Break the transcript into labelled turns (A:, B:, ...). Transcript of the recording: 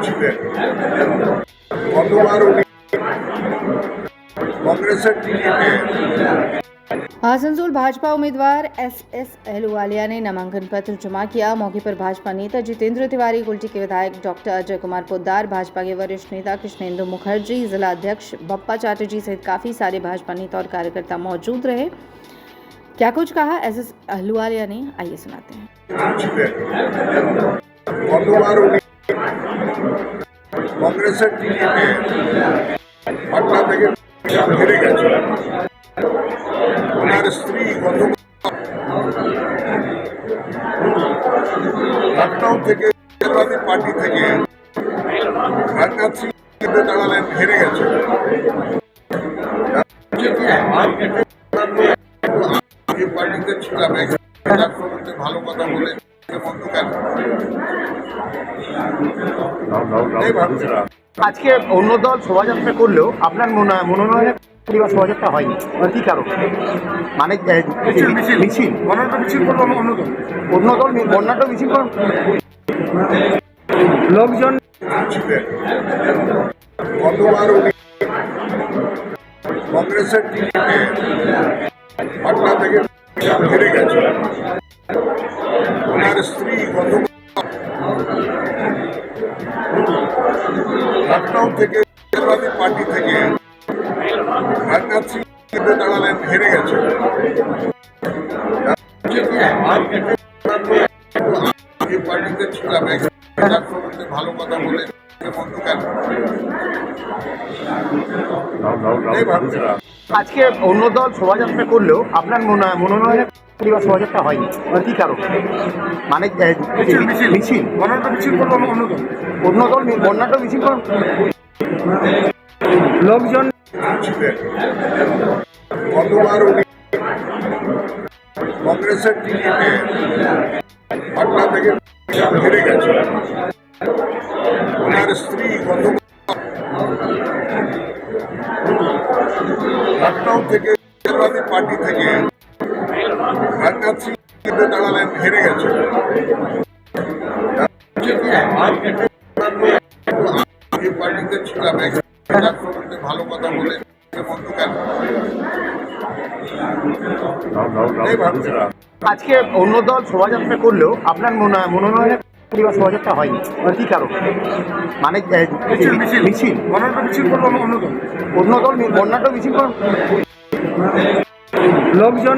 A: ছিলেন। গতবার উনি कांग्रेस टिकटे
B: आसनसोल भाजपा उम्मीदवार एस अहलूवालिया ने नामांकन पत्र जमा किया। मौके पर भाजपा नेता जितेंद्र तिवारी, कुल्टी के विधायक डॉक्टर अजय कुमार पोद्दार, भाजपा के वरिष्ठ नेता कृष्णेंदु मुखर्जी, जिला अध्यक्ष बप्पा चैटर्जी सहित काफी सारे भाजपा नेता और कार्यकर्ता मौजूद रहे। क्या कुछ कहा एस अहलूवालिया ने, आइए सुनाते हैं।
A: गतवार उनी कांग्रेस टिकटे पटना থেকে হেরে গেছেন। ওনার স্ত্রী লখনৌ থেকে সমাজবাদী পার্টি থেকে রাজনাথ সিং দাঁড়ালেন, হেরে গেছেন। পার্টিতে ছিলাম, ভালো কথা বলে বন্ধু কেন
C: আজকে অন্য দল শোভাযাত্রা করলেও আপনার মনোনয়নের পরিবার শোভাযাত্রা হয়নি, কি কারণ? মানে মিছিল করলো অন্য দল বর্ণাঢ্য মিছিল করুন লোকজন
A: ছিলেন। গতবার উনি কংগ্রেসের টিকিটে পাটনা থেকে হেরে গেছেন। ওনার স্ত্রী লখনৌ থেকে সমাজবাদী পার্টি থেকে রাজনাথ সিং দাঁড়ালেন, হেরে গেছেন। পার্টিতে ছিলাম, ভালো কথা বলে বন্ধু কেন
C: আজকে অন্য দল শোভাযাত্রা করলেও আপনার মনোনয়নের পরিবার শোভাযাত্রা হয়নি, কি কারণ? মানে মিছিল করলো অন্য দল বর্ণাঢ্য মিছিল করুন লোকজন
A: ছিলেন। গতবার উনি কংগ্রেসের টিকিটে পাটনা থেকে হেরে গেছেন। ওনার স্ত্রী লখনৌ থেকে সমাজবাদী পার্টি থেকে রাজনাথ সিং দাঁড়ালেন, হেরে গেছেন। পার্টিতে ছিলাম, ভালো কথা বলে বন্ধু কেন
C: আজকে অন্য দল শোভাযাত্রা করলেও আপনার মনোনয়নের পরিবার শোভাযাত্রা হয়নি, কি কারণ? মানে মিছিল করলো অন্য দল বর্ণাঢ্য মিছিল করুন লোকজন